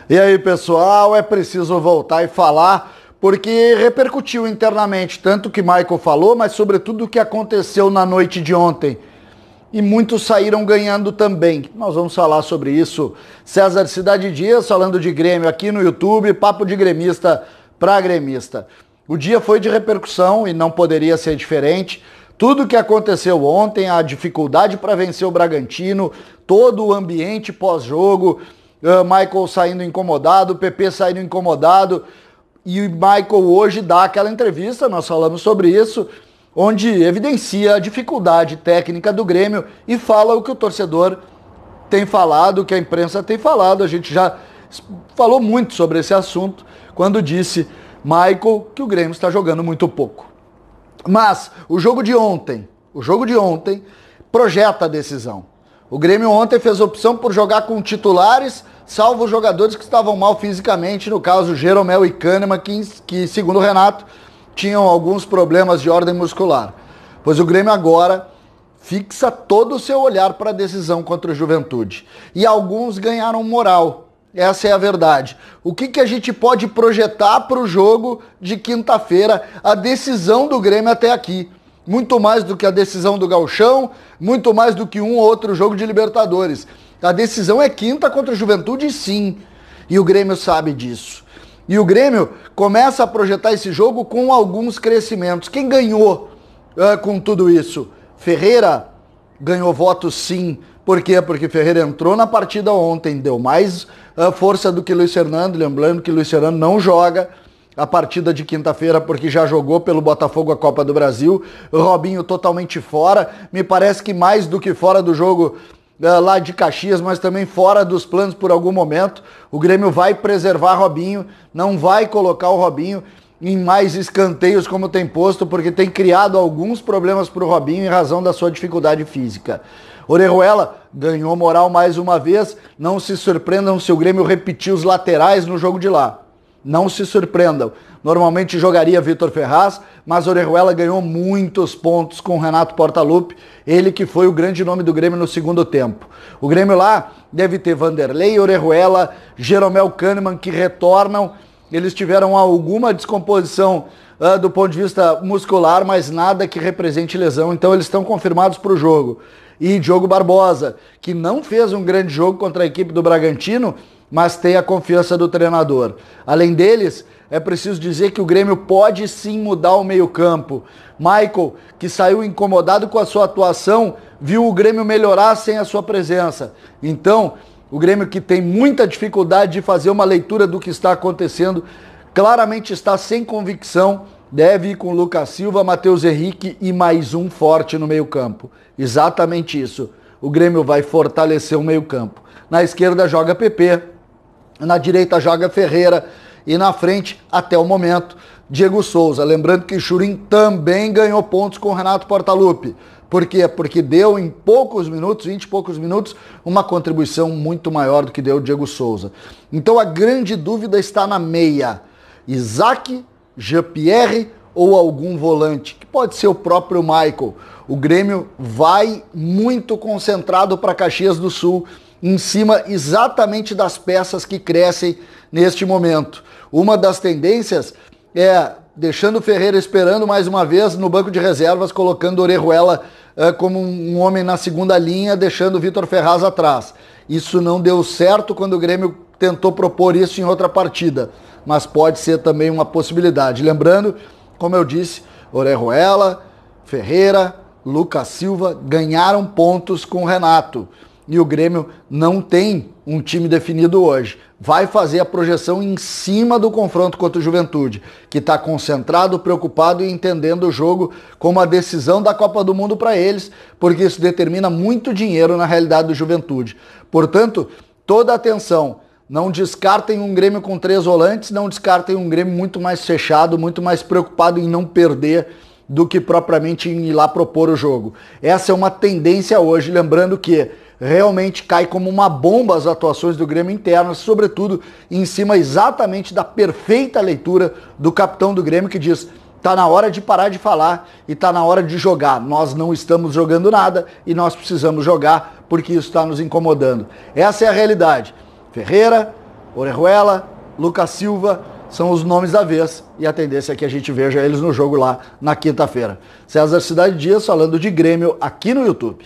E aí, pessoal, é preciso voltar e falar, porque repercutiu internamente tanto o que Michael falou, mas sobretudo o que aconteceu na noite de ontem. E muitos saíram ganhando também. Nós vamos falar sobre isso. César Cidade Dias falando de Grêmio aqui no YouTube, papo de gremista para gremista. O dia foi de repercussão e não poderia ser diferente. Tudo o que aconteceu ontem, a dificuldade para vencer o Bragantino, todo o ambiente pós-jogo, Michael saindo incomodado, PP saindo incomodado, e o Michael hoje dá aquela entrevista, nós falamos sobre isso, onde evidencia a dificuldade técnica do Grêmio e fala o que o torcedor tem falado, o que a imprensa tem falado. A gente já falou muito sobre esse assunto quando disse, Michael, que o Grêmio está jogando muito pouco. Mas o jogo de ontem projeta a decisão. O Grêmio ontem fez opção por jogar com titulares, salvo os jogadores que estavam mal fisicamente, no caso Jeromel e Kahneman, que segundo o Renato, tinham alguns problemas de ordem muscular. Pois o Grêmio agora fixa todo o seu olhar para a decisão contra o Juventude. E alguns ganharam moral. Essa é a verdade. O que a gente pode projetar para o jogo de quinta-feira, a decisão do Grêmio até aqui? Muito mais do que a decisão do Gauchão, muito mais do que um ou outro jogo de Libertadores. A decisão é quinta contra o Juventude, sim. E o Grêmio sabe disso. E o Grêmio começa a projetar esse jogo com alguns crescimentos. Quem ganhou com tudo isso? Ferreira ganhou votos, sim. Por quê? Porque Ferreira entrou na partida ontem, deu mais força do que Luiz Fernando, lembrando que Luiz Fernando não joga a partida de quinta-feira porque já jogou pelo Botafogo a Copa do Brasil. Robinho totalmente fora, me parece que mais do que fora do jogo lá de Caxias, mas também fora dos planos por algum momento. O Grêmio vai preservar Robinho, não vai colocar o Robinho em mais escanteios como tem posto, porque tem criado alguns problemas para o Robinho em razão da sua dificuldade física. Orejuela ganhou moral mais uma vez, não se surpreendam se o Grêmio repetir os laterais no jogo de lá. Não se surpreendam. Normalmente jogaria Vitor Ferraz, mas Orejuela ganhou muitos pontos com o Renato Portaluppi, ele que foi o grande nome do Grêmio no segundo tempo. O Grêmio lá deve ter Vanderlei, Orejuela, Jeromel, Kahneman, que retornam. Eles tiveram alguma descomposição do ponto de vista muscular, mas nada que represente lesão, então eles estão confirmados para o jogo. E Diogo Barbosa, que não fez um grande jogo contra a equipe do Bragantino, mas tem a confiança do treinador. Além deles, é preciso dizer que o Grêmio pode sim mudar o meio-campo. Michael, que saiu incomodado com a sua atuação, viu o Grêmio melhorar sem a sua presença. Então, o Grêmio, que tem muita dificuldade de fazer uma leitura do que está acontecendo, claramente está sem convicção, deve ir com Lucas Silva, Matheus Henrique e mais um forte no meio-campo. Exatamente isso. O Grêmio vai fortalecer o meio-campo. Na esquerda joga PP, na direita joga Ferreira e na frente, até o momento, Diego Souza. Lembrando que Churin também ganhou pontos com o Renato Portaluppi. Por quê? Porque deu em poucos minutos, 20 e poucos minutos, uma contribuição muito maior do que deu o Diego Souza. Então a grande dúvida está na meia. Isaac, Jean-Pierre ou algum volante, que pode ser o próprio Michael. O Grêmio vai muito concentrado para Caxias do Sul, em cima exatamente das peças que crescem neste momento. Uma das tendências é deixando o Ferreira esperando mais uma vez no banco de reservas, colocando Orejuela como um homem na segunda linha, deixando o Vitor Ferraz atrás. Isso não deu certo quando o Grêmio tentou propor isso em outra partida, mas pode ser também uma possibilidade. Lembrando, como eu disse, Orejuela, Ferreira, Lucas Silva ganharam pontos com o Renato. E o Grêmio não tem um time definido hoje. Vai fazer a projeção em cima do confronto contra o Juventude, que está concentrado, preocupado e entendendo o jogo como a decisão da Copa do Mundo para eles, porque isso determina muito dinheiro na realidade do Juventude. Portanto, toda atenção. Não descartem um Grêmio com 3 volantes, não descartem um Grêmio muito mais fechado, muito mais preocupado em não perder do que propriamente em ir lá propor o jogo. Essa é uma tendência hoje, lembrando que realmente cai como uma bomba as atuações do Grêmio internas, sobretudo em cima exatamente da perfeita leitura do capitão do Grêmio, que diz: tá na hora de parar de falar e tá na hora de jogar. Nós não estamos jogando nada e nós precisamos jogar porque isso está nos incomodando. Essa é a realidade. Ferreira, Orejuela, Lucas Silva, são os nomes da vez e a tendência é que a gente veja eles no jogo lá na quinta-feira. César Cidade Dias falando de Grêmio aqui no YouTube.